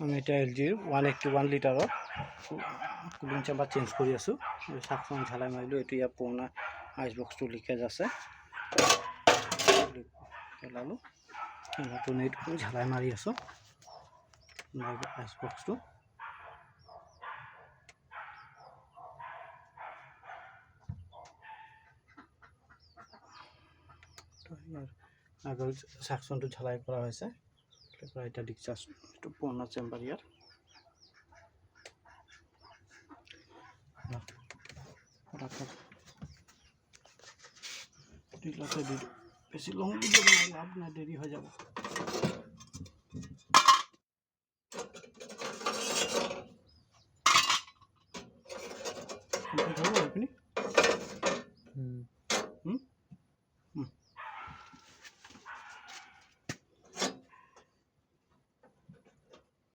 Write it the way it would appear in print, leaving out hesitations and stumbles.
আমি এটা LGৰ 181 লিটাৰৰ কুলিং চেম্বাৰ চেঞ্জ কৰি আছোঁ। চাকখন ঝালাই মাৰিলোঁ। এইটো ইয়াৰ পুৰণা আইচ বক্সটো লিকেজ আছে, পেলালোঁ। নতুন এইটো ঝালাই মাৰি আছোঁ আইচ বক্সটো। আগৰ চাকচনটো ঝালাই কৰা হৈছে। এটা ডিসচার্জ একটু পুরোনো চেম্বার ইয়ার বেশি লং ভিডিও বানাই লাভ না, দেরি হয়ে যাব।